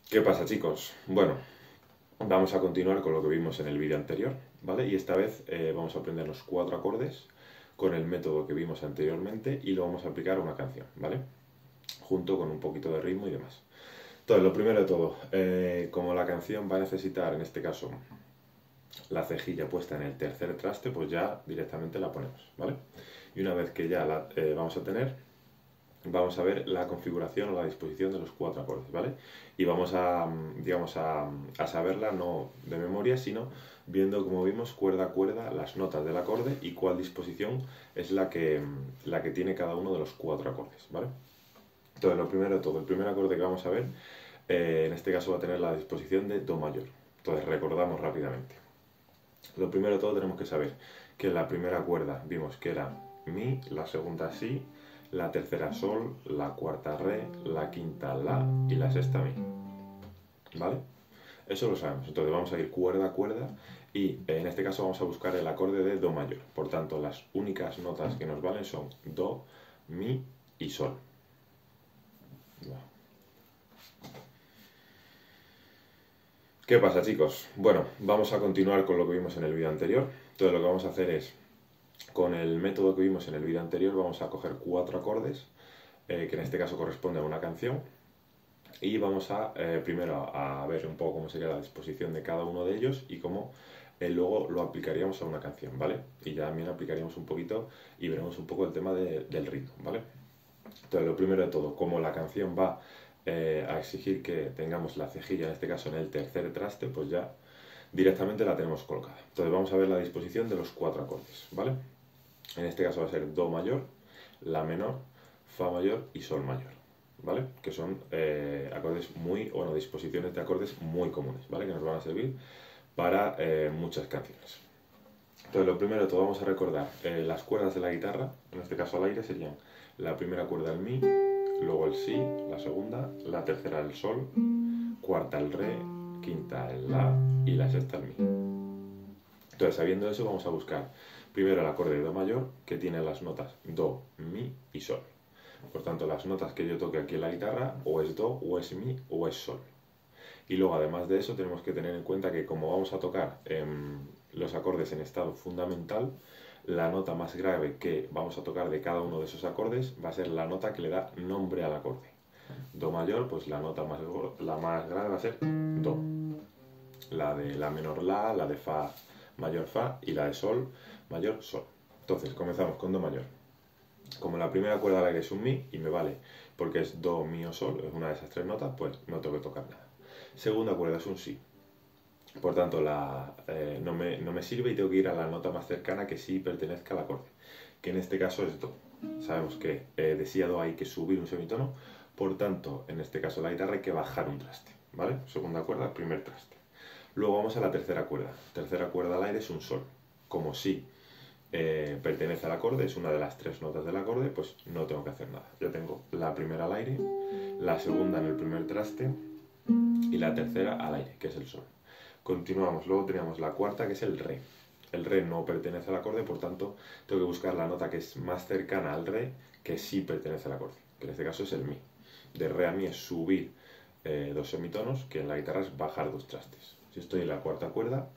¿Qué pasa, chicos? Bueno, vamos a continuar con lo que vimos en el vídeo anterior, ¿vale? Y esta vez vamos a aprender los 4 acordes con el método que vimos anteriormente y lo vamos a aplicar a una canción, ¿vale? Junto con un poquito de ritmo y demás. Entonces, lo primero de todo, como la canción va a necesitar, en este caso, la cejilla puesta en el tercer traste, pues ya directamente la ponemos, ¿vale? Y una vez que ya la vamos a tener, vamos a ver la configuración o la disposición de los 4 acordes, ¿vale? Y vamos a, digamos, a saberla no de memoria, sino viendo, como vimos, cuerda a cuerda, las notas del acorde y cuál disposición es la que tiene cada uno de los 4 acordes, ¿vale? Entonces, lo primero de todo, el primer acorde que vamos a ver, en este caso va a tener la disposición de Do mayor. Entonces, recordamos rápidamente. Lo primero de todo tenemos que saber que la primera cuerda vimos que era Mi, la segunda Si, la tercera Sol, la cuarta Re, la quinta La y la sexta Mi. ¿Vale? Eso lo sabemos. Entonces vamos a ir cuerda a cuerda y en este caso vamos a buscar el acorde de Do mayor. Por tanto, las únicas notas que nos valen son Do, Mi y Sol. ¿Qué pasa, chicos? Bueno, vamos a continuar con lo que vimos en el vídeo anterior. Entonces lo que vamos a hacer es, con el método que vimos en el vídeo anterior, vamos a coger 4 acordes, que en este caso corresponden a una canción, y vamos a primero a ver un poco cómo sería la disposición de cada uno de ellos y cómo luego lo aplicaríamos a una canción, ¿vale? Y ya también aplicaríamos un poquito y veremos un poco el tema del ritmo, ¿vale? Entonces, lo primero de todo, como la canción va a exigir que tengamos la cejilla, en este caso en el tercer traste, pues ya directamente la tenemos colocada. Entonces vamos a ver la disposición de los 4 acordes, ¿vale? En este caso va a ser Do mayor, La menor, Fa mayor y Sol mayor, ¿vale? Que son acordes muy, bueno, disposiciones de acordes muy comunes, ¿vale? Que nos van a servir para muchas canciones. Entonces, lo primero de todo, vamos a recordar las cuerdas de la guitarra, en este caso al aire, serían la primera cuerda el Mi, luego el Si, la segunda, la tercera el Sol, cuarta el Re, quinta el La y la sexta el Mi. Entonces, sabiendo eso, vamos a buscar primero el acorde de Do mayor, que tiene las notas Do, Mi y Sol. Por tanto, las notas que yo toque aquí en la guitarra, o es Do, o es Mi, o es Sol. Y luego, además de eso, tenemos que tener en cuenta que como vamos a tocar los acordes en estado fundamental, la nota más grave que vamos a tocar de cada uno de esos acordes va a ser la nota que le da nombre al acorde. Do mayor, pues la nota la más grave va a ser Do. La de La menor la de Fa mayor Fa y la de Sol mayor Sol. Entonces, comenzamos con Do mayor. Como la primera cuerda al aire es un Mi y me vale porque es Do, Mi o Sol, es una de esas 3 notas, pues no tengo que tocar nada. Segunda cuerda es un Si. Por tanto, no me sirve y tengo que ir a la nota más cercana que sí pertenezca al acorde, que en este caso es Do. Sabemos que de Si a Do hay que subir un semitono, por tanto, en este caso la guitarra hay que bajar un traste, ¿vale? Segunda cuerda, primer traste. Luego vamos a la tercera cuerda. Tercera cuerda al aire es un Sol. Como Si pertenece al acorde, es una de las 3 notas del acorde, pues no tengo que hacer nada. Ya tengo la primera al aire, la segunda en el primer traste y la tercera al aire, que es el Sol. Continuamos, luego tenemos la cuarta, que es el Re. El Re no pertenece al acorde, por tanto, tengo que buscar la nota que es más cercana al Re, que sí pertenece al acorde, que en este caso es el Mi. De Re a Mi es subir 2 semitonos, que en la guitarra es bajar 2 trastes. Si estoy en la cuarta cuerda,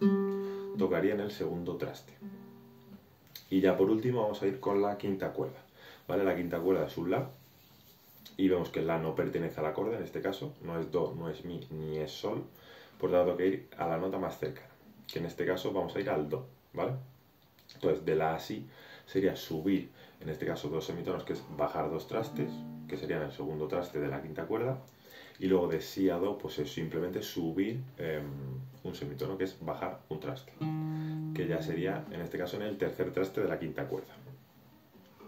tocaría en el segundo traste. Y ya por último vamos a ir con la quinta cuerda, ¿vale? La quinta cuerda es un La, y vemos que el La no pertenece al acorde, en este caso, no es Do, no es Mi, ni es Sol, por tanto tengo que ir a la nota más cercana, que en este caso vamos a ir al Do, ¿vale? Entonces, de La a Si sería subir, en este caso 2 semitonos, que es bajar 2 trastes, que serían el segundo traste de la quinta cuerda, y luego de Si a Do, pues es simplemente subir un semitono, que es bajar un traste, que ya sería, en este caso, en el tercer traste de la quinta cuerda.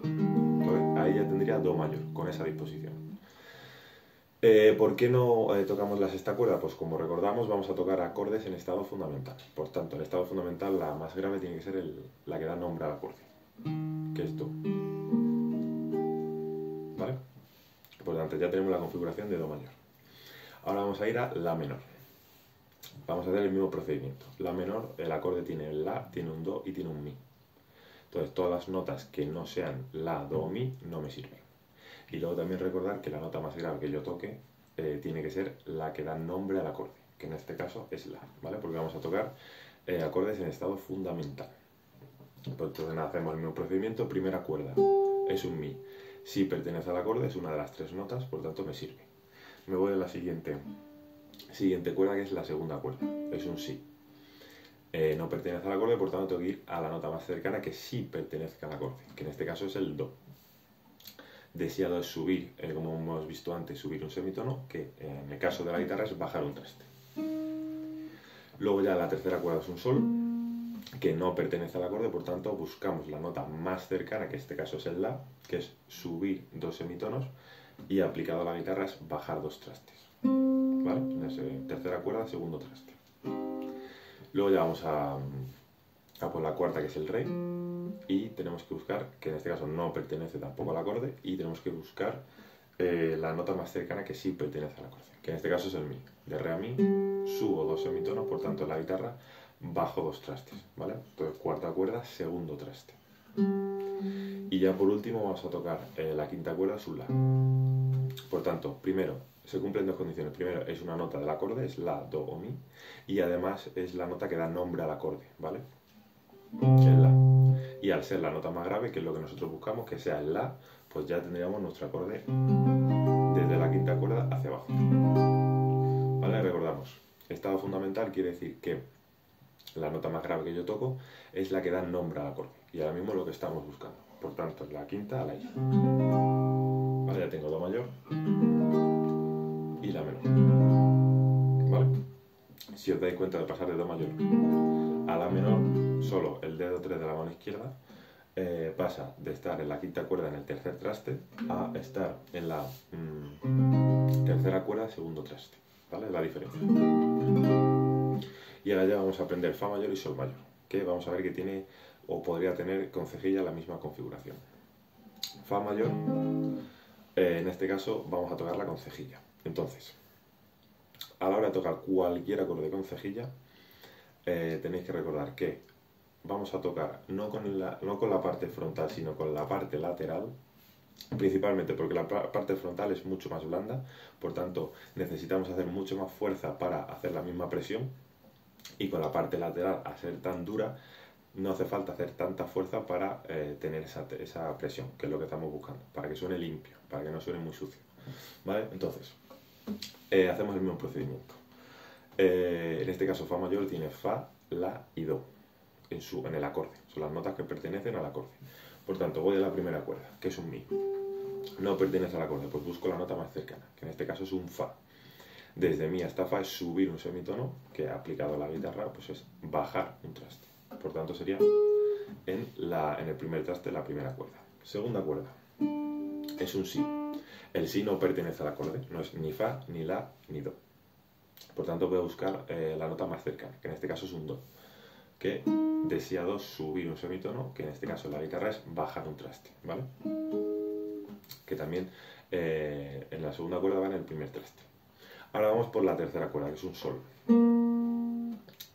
Entonces, ahí ya tendría Do mayor, con esa disposición. ¿Por qué no tocamos la sexta cuerda? Pues como recordamos, vamos a tocar acordes en estado fundamental. Por tanto, en estado fundamental la más grave tiene que ser la que da nombre al acorde, que es Do. ¿Vale? Por tanto, ya tenemos la configuración de Do mayor. Ahora vamos a ir a La menor. Vamos a hacer el mismo procedimiento. La menor, el acorde tiene el La, tiene un Do y tiene un Mi. Entonces, todas las notas que no sean La, Do o Mi no me sirven. Y luego también recordar que la nota más grave que yo toque tiene que ser la que da nombre al acorde, que en este caso es la, ¿vale? Porque vamos a tocar acordes en estado fundamental. Pues entonces nada, hacemos el mismo procedimiento. Primera cuerda es un mi. Si pertenece al acorde, es una de las 3 notas, por tanto me sirve. Me voy a la siguiente cuerda, que es la segunda cuerda, es un si. No pertenece al acorde, por tanto tengo que ir a la nota más cercana que sí pertenezca al acorde, que en este caso es el do. Deseado es subir, como hemos visto antes, subir un semitono, que en el caso de la guitarra es bajar un traste. Luego ya la tercera cuerda es un sol, que no pertenece al acorde, por tanto buscamos la nota más cercana, que en este caso es el la, que es subir 2 semitonos, y aplicado a la guitarra es bajar 2 trastes. ¿Vale? En esa tercera cuerda, segundo traste. Luego ya vamos a por la cuarta, que es el re, y tenemos que buscar, que en este caso no pertenece tampoco al acorde, y tenemos que buscar la nota más cercana que sí pertenece al acorde, que en este caso es el mi. De re a mi subo 2 semitonos, por tanto en la guitarra bajo 2 trastes, ¿vale? Entonces cuarta cuerda, segundo traste. Y ya por último vamos a tocar la quinta cuerda, es un la. Por tanto, primero se cumplen 2 condiciones. Primero, es una nota del acorde, es la, do o mi, y además es la nota que da nombre al acorde, ¿vale? El la. Y al ser la nota más grave, que es lo que nosotros buscamos, que sea el la, pues ya tendríamos nuestro acorde desde la quinta cuerda hacia abajo. ¿Vale? Recordamos, estado fundamental quiere decir que la nota más grave que yo toco es la que da nombre al acorde, y ahora mismo es lo que estamos buscando. Por tanto, la quinta a la i. Vale, ya tengo do mayor y la menor. ¿Vale? Si os dais cuenta de pasar de do mayor a la menor, solo el dedo 3 de la mano izquierda pasa de estar en la quinta cuerda en el tercer traste a estar en la tercera cuerda, segundo traste. ¿Vale? La diferencia. Y ahora ya vamos a aprender fa mayor y sol mayor, que vamos a ver que tiene o podría tener con cejilla la misma configuración. Fa mayor, en este caso vamos a tocarla con cejilla. Entonces, a la hora de tocar cualquier acorde con cejilla, tenéis que recordar que vamos a tocar no con la parte frontal, sino con la parte lateral, principalmente porque la parte frontal es mucho más blanda, por tanto necesitamos hacer mucho más fuerza para hacer la misma presión, y con la parte lateral, a ser tan dura, no hace falta hacer tanta fuerza para tener esa presión, que es lo que estamos buscando, para que suene limpio, para que no suene muy sucio. ¿Vale? Entonces, hacemos el mismo procedimiento. En este caso, fa mayor tiene fa, la y do en el acorde. Son las notas que pertenecen al acorde. Por tanto, voy a la primera cuerda, que es un mi. No pertenece al acorde, pues busco la nota más cercana, que en este caso es un fa. Desde mi hasta fa es subir un semitono, que aplicado a la guitarra pues es bajar un traste. Por tanto sería en el primer traste la primera cuerda. Segunda cuerda es un si. El si no pertenece al acorde, no es ni fa, ni la, ni do. Por tanto voy a buscar la nota más cercana, que en este caso es un do, que deseado subir un semitono, que en este caso en la guitarra es bajar un traste, ¿vale? Que también en la segunda cuerda va en el primer traste. Ahora vamos por la tercera cuerda, que es un sol.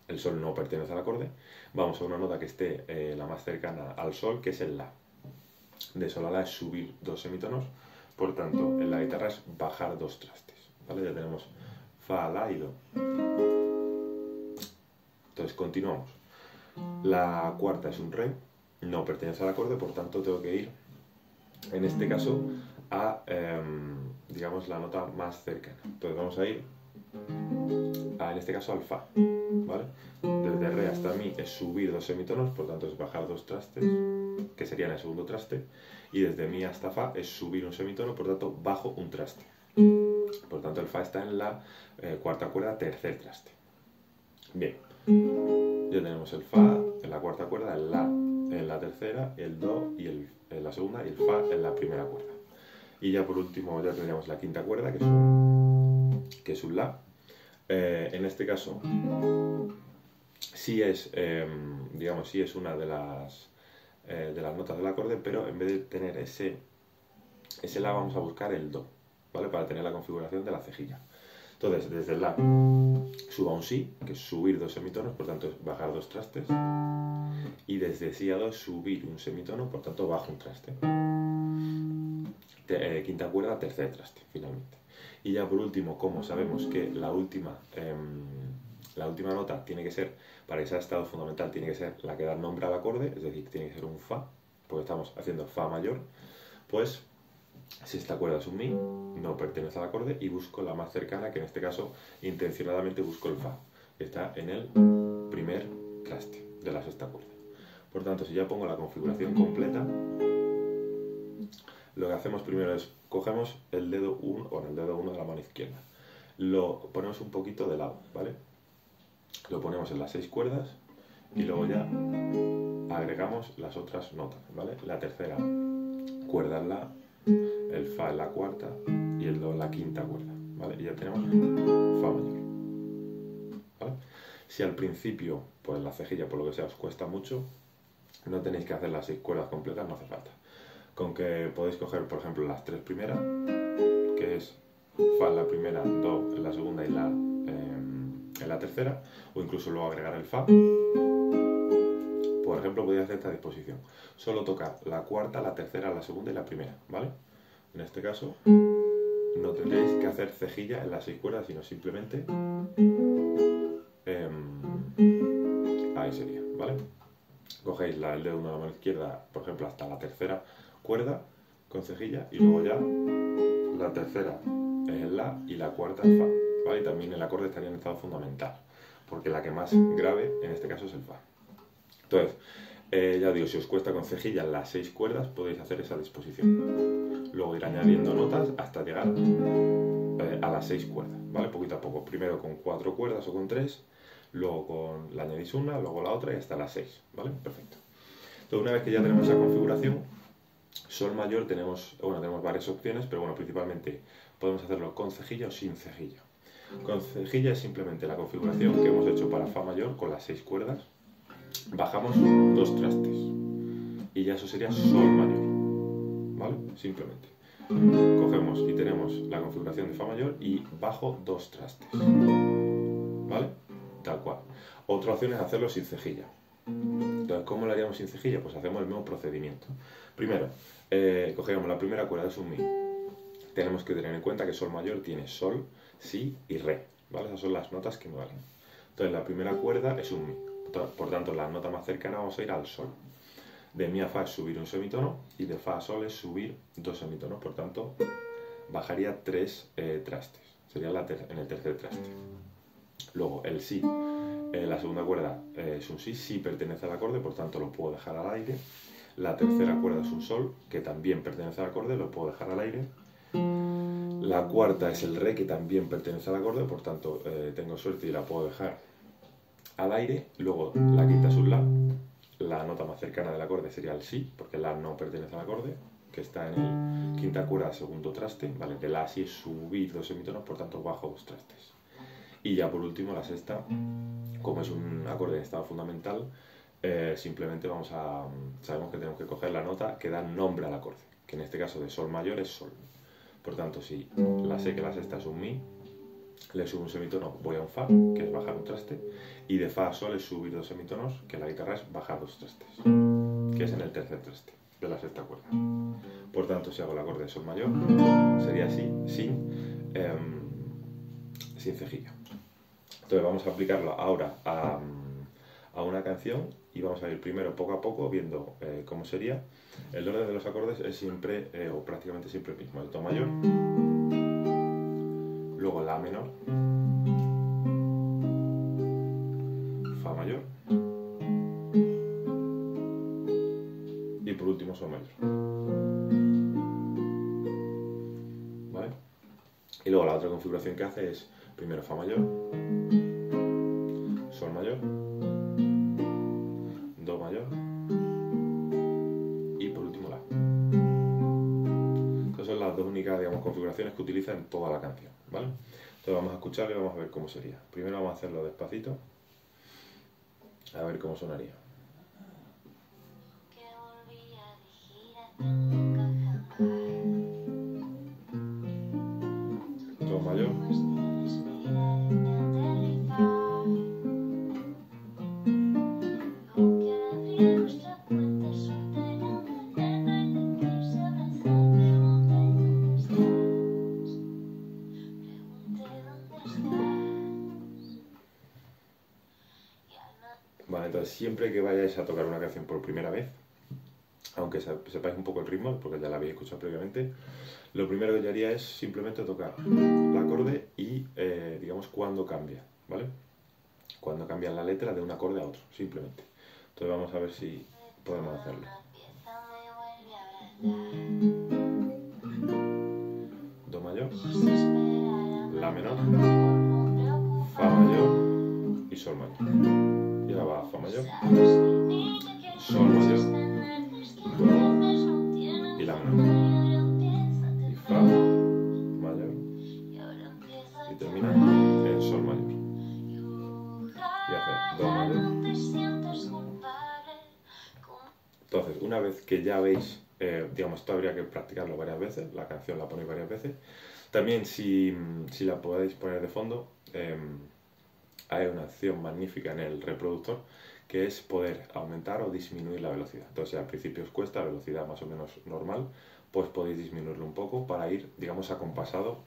El sol no pertenece al acorde. Vamos a una nota que esté la más cercana al sol, que es el la. De sol a la es subir 2 semitonos, por tanto, en la guitarra es bajar 2 trastes. ¿Vale? Ya tenemos fa, la y do. Entonces, continuamos. La cuarta es un re, no pertenece al acorde, por tanto, tengo que ir, en este caso, a, digamos, la nota más cercana. Entonces vamos a ir, en este caso, al fa, ¿vale? Desde re hasta mi es subir 2 semitonos, por tanto es bajar 2 trastes, que serían el segundo traste, y desde mi hasta fa es subir un semitono, por tanto bajo un traste. Por tanto el fa está en la cuarta cuerda, tercer traste. Bien, ya tenemos el fa en la cuarta cuerda, el la en la tercera, el do en la segunda y el fa en la primera cuerda. Y ya por último ya tendríamos la quinta cuerda, que es un la. En este caso, sí es, digamos, sí es una de las notas del acorde, pero en vez de tener ese la vamos a buscar el do, ¿vale? Para tener la configuración de la cejilla. Entonces, desde el la subo a un si, que es subir 2 semitonos, por tanto es bajar 2 trastes, y desde si a do es subir un semitono, por tanto bajo un traste. Quinta cuerda, tercer traste, finalmente. Y ya por último, como sabemos que la última nota tiene que ser, para que sea estado fundamental, tiene que ser la que da nombre al acorde, es decir, tiene que ser un Fa, porque estamos haciendo Fa mayor, pues si esta cuerda es un Mi, no pertenece al acorde y busco la más cercana, que en este caso intencionadamente busco el Fa, que está en el primer traste de la sexta cuerda. Por tanto, si ya pongo la configuración completa, lo que hacemos primero es cogemos el dedo 1 de la mano izquierda, lo ponemos un poquito de lado, ¿vale? Lo ponemos en las 6 cuerdas y luego ya agregamos las otras notas, ¿vale? La tercera cuerda en la, el Fa en la cuarta y el Do en la quinta cuerda, ¿vale? Y ya tenemos Fa mayor, ¿vale? Si al principio, pues la cejilla, por lo que sea, os cuesta mucho, no tenéis que hacer las 6 cuerdas completas, no hace falta. Con que podéis coger, por ejemplo, las 3 primeras, que es Fa en la primera, Do en la segunda y la en la tercera, o incluso luego agregar el Fa. Por ejemplo, podéis hacer esta disposición. Solo tocar la cuarta, la tercera, la segunda y la primera, ¿vale? En este caso, no tendréis que hacer cejilla en las 6 cuerdas, sino simplemente ahí sería, ¿vale? Cogéis el dedo 1 de la mano izquierda, por ejemplo, hasta la tercera cuerda con cejilla y luego ya la tercera es el La y la cuarta es Fa, ¿vale? Y también el acorde estaría en estado fundamental, porque la que más grave en este caso es el Fa. Entonces, ya digo, si os cuesta con cejilla las 6 cuerdas, podéis hacer esa disposición. Luego ir añadiendo notas hasta llegar a las 6 cuerdas, ¿vale? Poquito a poco. Primero con 4 cuerdas o con 3, luego le añadís una, luego la otra y hasta las 6, ¿vale? Perfecto. Entonces, una vez que ya tenemos esa configuración, Sol mayor tenemos varias opciones, pero bueno, principalmente podemos hacerlo con cejilla o sin cejilla. Con cejilla es simplemente la configuración que hemos hecho para Fa mayor con las 6 cuerdas. Bajamos 2 trastes y ya eso sería Sol mayor, ¿vale? Simplemente cogemos y tenemos la configuración de Fa mayor y bajo 2 trastes, ¿vale? Tal cual. Otra opción es hacerlo sin cejilla. Entonces, ¿cómo lo haríamos sin cejilla? Pues hacemos el mismo procedimiento. Primero, cogeríamos la primera cuerda, es un Mi. Tenemos que tener en cuenta que Sol mayor tiene Sol, Si y Re, ¿vale? Esas son las notas que me valen. Entonces, la primera cuerda es un Mi. Por tanto, la nota más cercana vamos a ir al Sol. De Mi a Fa es subir un semitono y de Fa a Sol es subir 2 semitonos. Por tanto, bajaría 3 trastes. Sería en el tercer traste. Luego, el Si. La segunda cuerda es un Si, Si pertenece al acorde, por tanto lo puedo dejar al aire. La tercera cuerda es un Sol, que también pertenece al acorde, lo puedo dejar al aire. La cuarta es el Re, que también pertenece al acorde, por tanto tengo suerte y la puedo dejar al aire. Luego la quinta es un La. La nota más cercana del acorde sería el Si, porque La no pertenece al acorde, que está en el quinta cuerda, segundo traste, ¿vale? De La a Si es subir 2 semitonos, por tanto bajo 2 trastes. Y ya por último la sexta, como es un acorde en estado fundamental, simplemente sabemos que tenemos que coger la nota que da nombre al acorde, que en este caso de Sol mayor es Sol. Por tanto, si sé que la sexta es un Mi, le subo un semitono, voy a un Fa, que es bajar un traste, y de Fa a Sol es subir 2 semitonos, que en la guitarra es bajar 2 trastes, que es en el tercer traste de la sexta cuerda. Por tanto, si hago el acorde de Sol mayor, sería así, sin cejilla. Entonces vamos a aplicarlo ahora a una canción y vamos a ir primero poco a poco viendo cómo sería. El orden de los acordes es siempre, o prácticamente siempre el mismo. El Do mayor, luego La menor, Fa mayor y por último Sol mayor. ¿Vale? Y luego la otra configuración que hace es primero Fa mayor, Sol mayor, Do mayor y por último La. Estas son las dos únicas, digamos, configuraciones que utiliza en toda la canción, ¿vale? Entonces vamos a escucharlo y vamos a ver cómo sería. Primero vamos a hacerlo despacito, a ver cómo sonaría. Do mayor, Vale, entonces siempre que vayáis a tocar una canción por primera vez, aunque sepáis un poco el ritmo, porque ya la habéis escuchado previamente, lo primero que yo haría es simplemente tocar el acorde y, digamos, cuando cambia, ¿vale? Cuando cambia la letra de un acorde a otro, simplemente. Entonces vamos a ver si podemos hacerlo. Do mayor, La menor, Fa mayor y Sol mayor. Y ahora va Fa mayor, Sol mayor, Do y La menor. Y Fa mayor. Y termina en Sol mayor. Y hace Do mayor. Entonces, una vez que ya veis, digamos, esto habría que practicarlo varias veces, la canción la ponéis varias veces. También si la podéis poner de fondo, hay una opción magnífica en el reproductor que es poder aumentar o disminuir la velocidad. Entonces, si al principio os cuesta, la velocidad más o menos normal, pues podéis disminuirlo un poco para ir, digamos, acompasado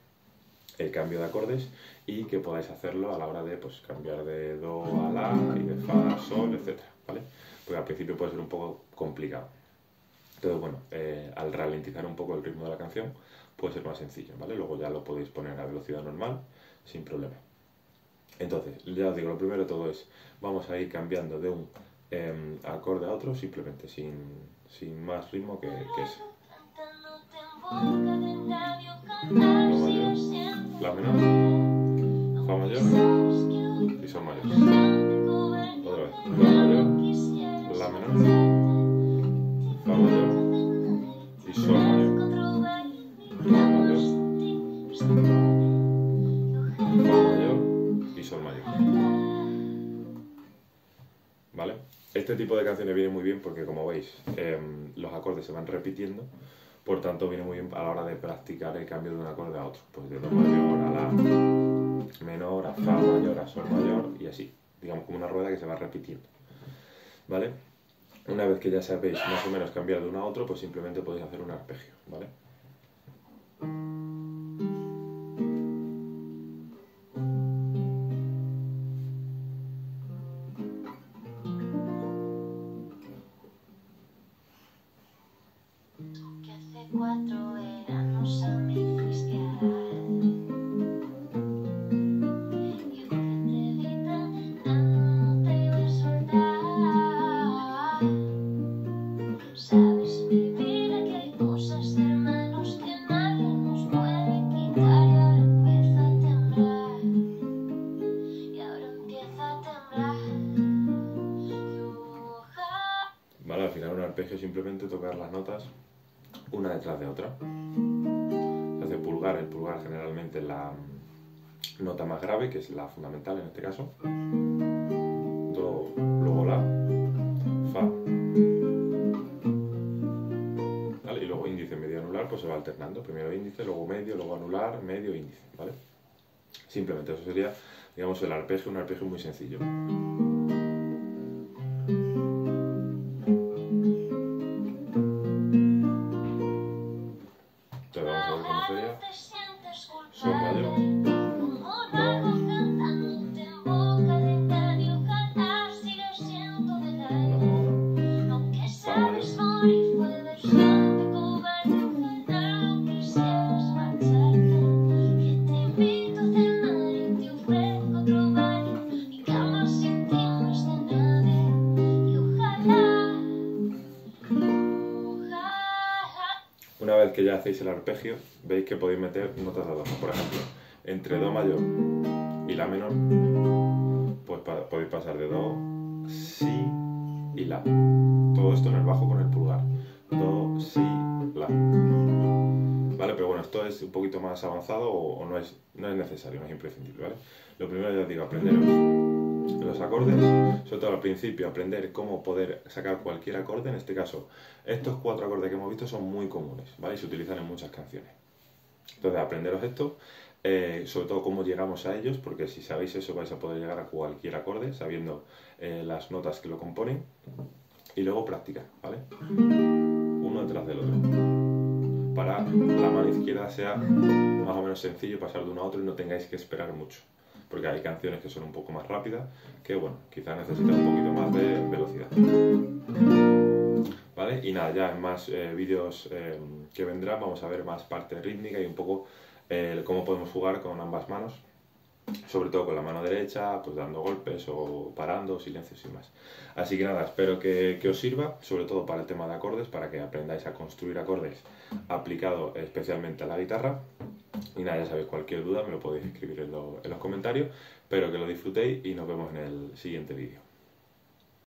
el cambio de acordes y que podáis hacerlo a la hora de pues, cambiar de Do a La y de Fa a Sol, etc. ¿Vale? Porque al principio puede ser un poco complicado. Entonces, bueno, al ralentizar un poco el ritmo de la canción puede ser más sencillo, ¿vale? Luego ya lo podéis poner a velocidad normal sin problema. Entonces, ya os digo, lo primero de todo es, vamos a ir cambiando de un acorde a otro simplemente, sin más ritmo que eso. Do mayor, La menor, Fa mayor y Sol mayor. Otra vez, Do mayor, La menor, Fa mayor y Sol mayor. Do mayor, Fa mayor y Sol mayor. ¿Vale? Este tipo de canciones viene muy bien porque, como veis, los acordes se van repitiendo, por tanto viene muy bien a la hora de practicar el cambio de un acorde a otro, pues de Do mayor a La menor, a Fa mayor, a Sol mayor y así, digamos como una rueda que se va repitiendo, ¿vale? Una vez que ya sabéis más o menos cambiar de uno a otro, pues simplemente podéis hacer un arpegio, ¿vale? Que hace 4 veranos a mí fuiste a dar. Y yo que te vi tan, no te iba a soltar. Sabes, mi vida, que hay cosas de hermanos que nadie nos puede quitar. Y ahora empieza a temblar. ¿Vale? Al final un arpegio es simplemente tocar las notas una detrás de otra. Se hace pulgar, el pulgar generalmente es la nota más grave, que es la fundamental en este caso. Do, luego La, Fa. ¿Vale? Y luego índice, medio, anular, pues se va alternando. Primero índice, luego medio, luego anular, medio, índice, ¿vale? Simplemente eso sería, digamos, el arpegio, un arpegio muy sencillo. Sol mayor, Una vez que ya hacéis el arpegio, veis que podéis meter notas de adorno. Por ejemplo, entre Do mayor y La menor, pues podéis pasar de Do, Si y La. Todo esto en el bajo con el pulgar. Do, Si, La. ¿Vale? Pero bueno, esto es un poquito más avanzado o no es necesario, no es imprescindible, ¿vale? Lo primero, ya os digo, aprenderos los acordes, sobre todo al principio, aprender cómo poder sacar cualquier acorde. En este caso, estos 4 acordes que hemos visto son muy comunes, ¿vale? Y se utilizan en muchas canciones. Entonces, aprenderos esto, sobre todo cómo llegamos a ellos, porque si sabéis eso vais a poder llegar a cualquier acorde, sabiendo las notas que lo componen, y luego practicar, ¿vale? Uno detrás del otro. Para la mano izquierda sea más o menos sencillo pasar de uno a otro y no tengáis que esperar mucho. porque hay canciones que son un poco más rápidas, que bueno, quizás necesitan un poquito más de velocidad. ¿Vale? Y nada, ya en más vídeos que vendrán vamos a ver más parte rítmica y un poco cómo podemos jugar con ambas manos, sobre todo con la mano derecha, pues dando golpes o parando, silencios y más. Así que nada, espero que os sirva, sobre todo para el tema de acordes, para que aprendáis a construir acordes aplicado especialmente a la guitarra. Y nada, ya sabéis, cualquier duda me lo podéis escribir en los comentarios. Espero que lo disfrutéis y nos vemos en el siguiente vídeo.